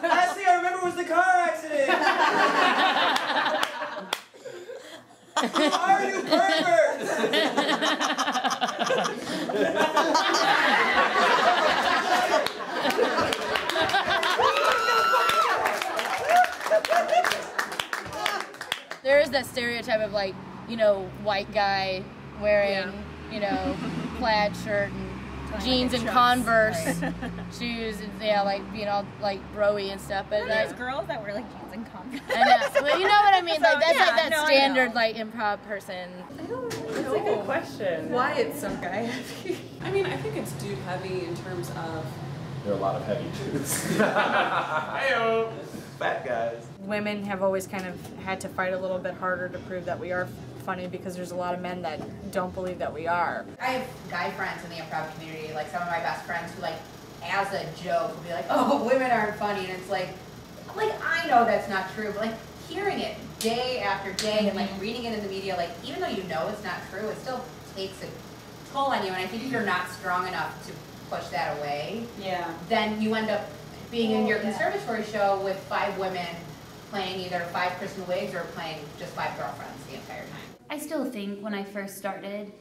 Last thing I remember was the car accident. Who are you perverts? There is that stereotype of, like, you know, white guy wearing, you know, plaid shirt and jeans and Converse shoes, and like, you know, like bro-y and stuff. But there's girls that wear like jeans and Converse. I know, but you know what I mean. So, like that's yeah, like that standard like improv person. I don't know. That's a good question. Why it's so guy heavy? I mean, I think it's dude heavy in terms of. There are a lot of heavy dudes. Hey-o. Fat guys. Women have always kind of had to fight a little bit harder to prove that we are funny, because there's a lot of men that don't believe that we are. I have guy friends in the improv community, like some of my best friends who, like, as a joke will be like, oh, women aren't funny, and it's like I know that's not true, but like hearing it day after day and like reading it in the media, like even though you know it's not true, it still takes a toll on you. And I think if you're not strong enough to push that away, then you end up being in your conservatory show with 5 women playing either 5 Kristen Wiigs or playing just 5 girlfriends the entire time. I still think when I first started,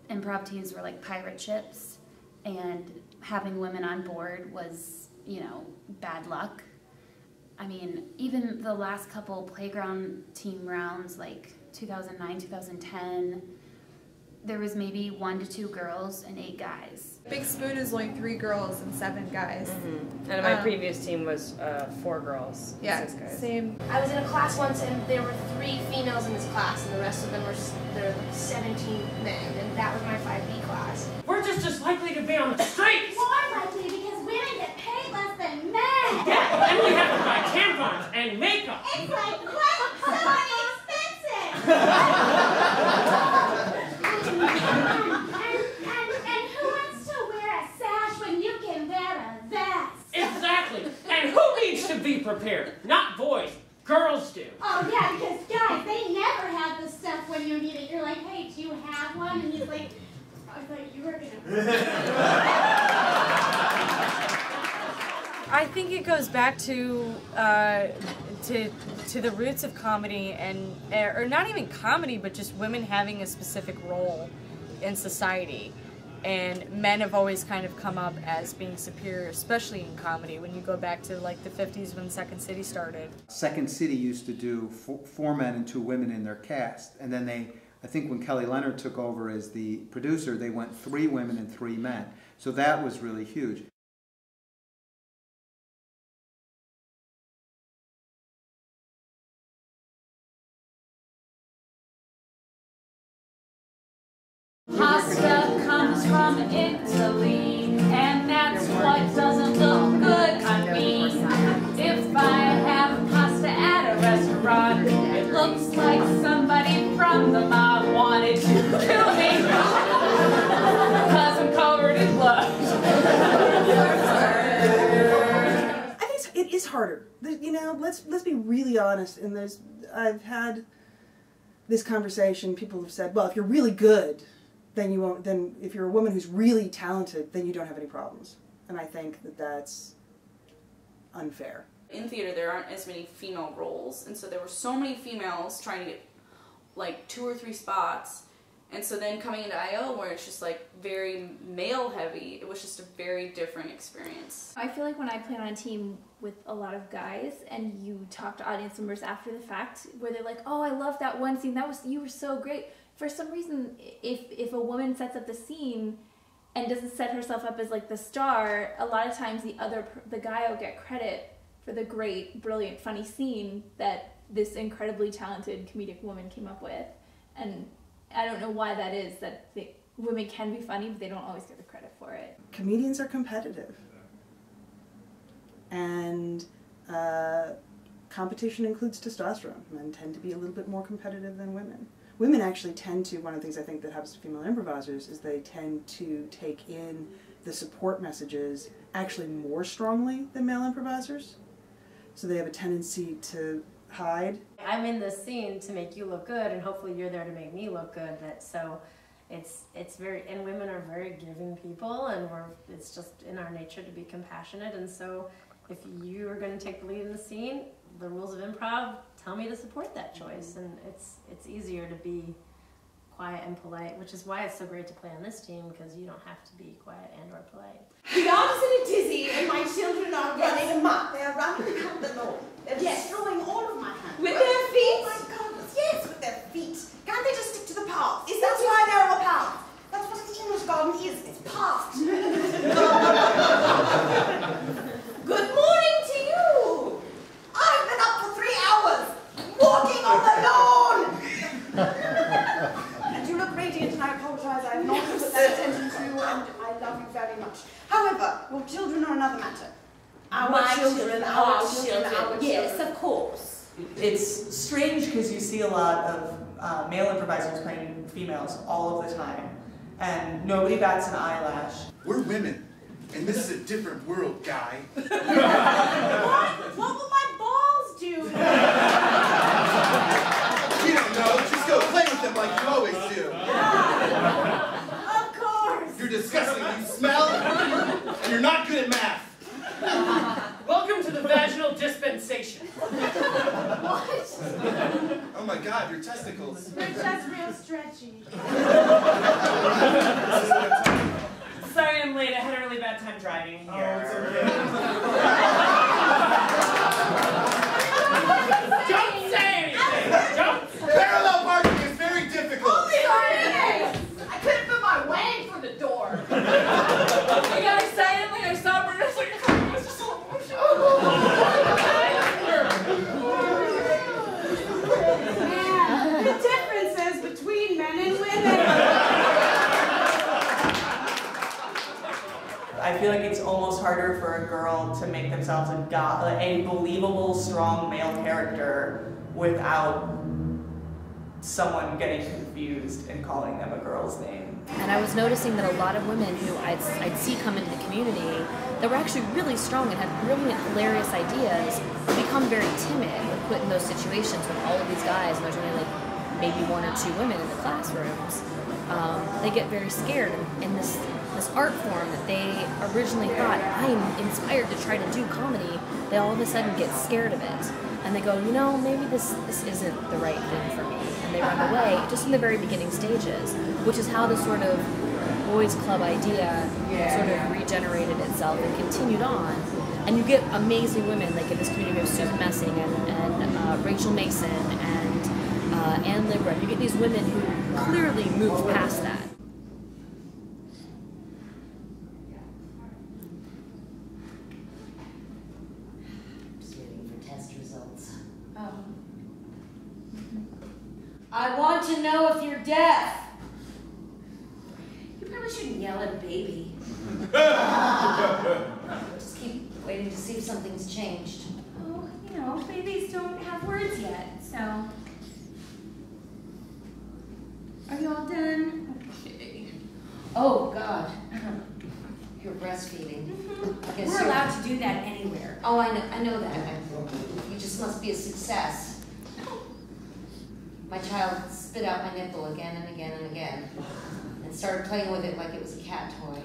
improv teams were like pirate ships, and having women on board was, you know, bad luck. I mean, even the last couple playground team rounds, like 2009, 2010, there was maybe 1 to 2 girls and 8 guys. Big Spoon is only 3 girls and 7 guys. And my previous team was 4 girls, yeah, 6 guys. Same. I was in a class once and there were 3 females in this class and the rest of them were 17 men, and that was my 5B class. We're just as likely to be on the streets. More likely because women get paid less than men. Yeah, and we have to buy tampons and makeup. It's like, what? So expensive. And who wants to wear a sash when you can wear a vest? Exactly. And who needs to be prepared? Not boys. Girls do. Oh yeah, because guys, they never have the stuff when you need it. You're like, hey, do you have one? And he's like, I thought you were gonna. I think it goes back to the roots of comedy, and or not even comedy, but just women having a specific role in society. And men have always kind of come up as being superior, especially in comedy. When you go back to like the 50s when Second City started. Second City used to do 4 men and 2 women in their cast, and then I think when Kelly Leonard took over as the producer, they went 3 women and 3 men. So that was really huge. Pasta comes from Italy, and that's what doesn't look good on me. If I have pasta at a restaurant, it looks like somebody from the mob wanted to kill me, because I'm covered in blood. I think it is harder. You know, let's be really honest. And I've had this conversation. People have said, well, if you're really good, then you won't. Then if you're a woman who's really talented, then you don't have any problems. And I think that that's unfair. In theater, there aren't as many female roles, and so there were so many females trying to get like 2 or 3 spots. And so then coming into I.O., where it's just like very male heavy, it was just a very different experience. I feel like when I play on a team with a lot of guys and you talk to audience members after the fact, where they're like, oh, I love that one scene, you were so great. For some reason, if a woman sets up the scene and doesn't set herself up as like the star, a lot of times the guy will get credit for the great, brilliant, funny scene that this incredibly talented comedic woman came up with. And I don't know why that is, that women can be funny, but they don't always get the credit for it. Comedians are competitive. And competition includes testosterone. Men tend to be a little bit more competitive than women. Women actually tend to, one of the things I think that happens to female improvisers is they tend to take in the support messages actually more strongly than male improvisers. So they have a tendency to hide. I'm in this scene to make you look good, and hopefully you're there to make me look good. So it's very, and women are very giving people, and it's just in our nature to be compassionate. And so if you are going to take the lead in the scene, the rules of improv tell me to support that choice, and it's easier to be quiet and polite, which is why it's so great to play on this team, because you don't have to be quiet and or polite. The arms in a tizzy and my children are running amok. They are running around the lawn. They're destroying all of my hands. With their feet? Oh my goodness, yes, with their feet. Can't they just stick to the path? Is that why there are paths? That's what an English garden is. It's paths. Good morning to you. I've been up for 3 hours walking on the lawn. And you look radiant, and I apologize. I have not put that attention to you, and I love you very much. However, your children are another matter. Our children. Yes, of course. It's strange because you see a lot of male improvisers playing females all of the time, and nobody bats an eyelash. We're women, and this is a different world, guy. What will my balls do? You don't know. Just go play with them like you always do. Of course. You're disgusting. You smell, and you're not good at math. Welcome to the vaginal dispensation. What? Oh my God, your testicles. They're just real stretchy. Sorry I'm late. I had a really bad time driving here. Oh, it's okay. Don't say anything. Don't. Parallel parking is very difficult. Oh, sorry. I couldn't put my wang for the door. I got excited when I saw her. I was like, oh, this is so The differences between men and women. I feel like it's almost harder for a girl to make themselves a believable, strong male character without someone getting confused and calling them a girl's name. And I was noticing that a lot of women who I'd see come into the community that were actually really strong and had brilliant, hilarious ideas become very timid when put in those situations with all of these guys, and there's only like maybe 1 or 2 women in the classrooms. They get very scared, and this art form that they originally thought, I'm inspired to try to do comedy, they all of a sudden get scared of it. And they go, you know, maybe this isn't the right thing for me. And they run away just in the very beginning stages, which is how the sort of boys club idea sort of regenerated itself and continued on. And you get amazing women, like in this community, we have Susan Messing and Rachel Mason and Ann Libra. You get these women who clearly move past that. I want to know if you're deaf. You probably shouldn't yell at a baby. Just keep waiting to see if something's changed. Oh, you know, babies don't have words yet, so. Are you all done? Okay. Oh, God. You're breastfeeding. I guess We're allowed to do that anywhere. Oh, I know that. You just must be a success. My child spit out my nipple again and again and again, and started playing with it like it was a cat toy.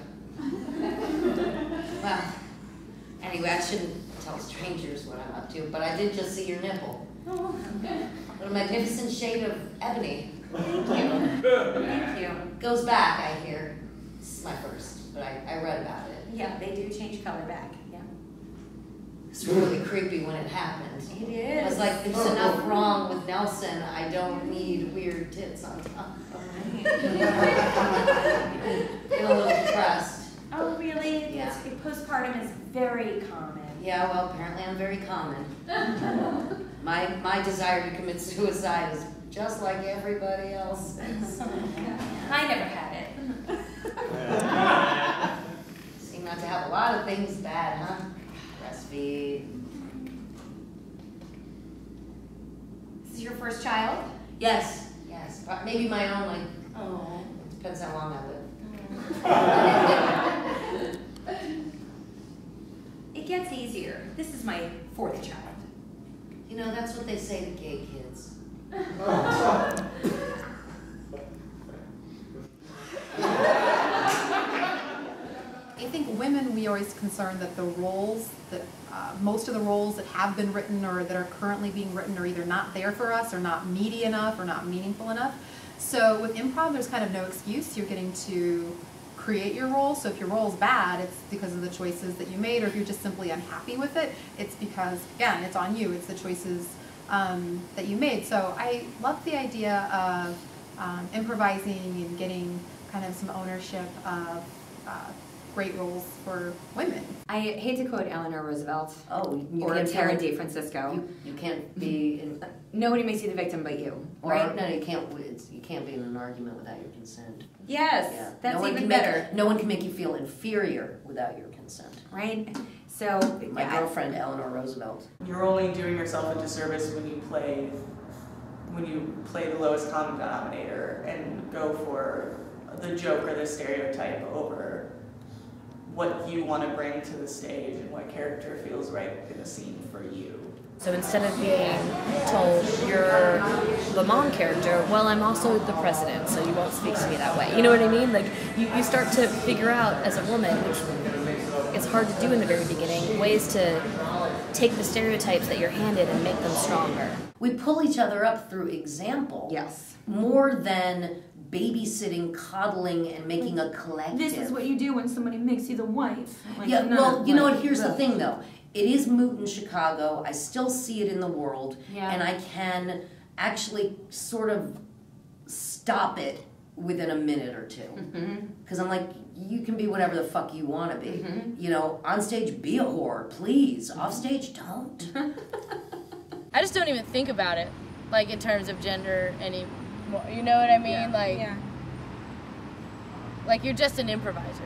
Well, anyway, I shouldn't tell strangers what I'm up to, but I did just see your nipple. Oh, What a magnificent shade of ebony. thank you. Thank you. Goes back, I hear. This is my first, but I read about it. Yeah, they do change color back. Yeah. It's really creepy when it happened. It is. I was like, there's enough wrong with Nelson. I don't need weird tits on top. Get a little depressed. Oh, really? Yeah. Postpartum is very common. Yeah, well, apparently I'm very common. My desire to commit suicide is just like everybody else's. I never had it. Seem not to have a lot of things bad, huh? Breastfeed. This is your first child? Yes, maybe my only. Oh. Depends how long I live. It gets easier. This is my 4th child. You know, that's what they say to gay kids. women, we always concerned that the roles that most of the roles that have been written or that are currently being written are either not there for us or not meaty enough or not meaningful enough. So with improv, there's kind of no excuse. You're getting to create your role. So if your role is bad, it's because of the choices that you made, or if you're just simply unhappy with it, it's because, again, it's on you. It's the choices that you made. So I love the idea of improvising and getting kind of some ownership of great roles for women. I hate to quote Eleanor Roosevelt You or can't Tara tell- DeFrancisco. You can't be in, Nobody makes you the victim but you, or, right? no, you can't be in an argument without your consent. Yes, Yeah. that's no one even can better. no one can make you feel inferior without your consent. Right? So My girlfriend Eleanor Roosevelt. You're only doing yourself a disservice when you play the lowest common denominator and go for the joke or the stereotype over what you want to bring to the stage and what character feels right in the scene for you. So instead of being told you're the mom character, well, I'm also the president, so you won't speak to me that way. You know what I mean? Like, you start to figure out as a woman, which it's hard to do in the very beginning, ways to take the stereotypes that you're handed and make them stronger. We pull each other up through example. Yes. More than babysitting, coddling, and making a collective. This is what you do when somebody makes you the wife. Like, Yeah, no, well, you know what, here's the ugh. thing though. It is moot in Chicago. I still see it in the world. Yeah. And I can actually sort of stop it within a minute or two. Because I'm like, you can be whatever the fuck you want to be. You know, on stage, be a whore, please. Off stage, don't. I just don't even think about it, like in terms of gender anymore. You know what I mean? Yeah. Like you're just an improviser.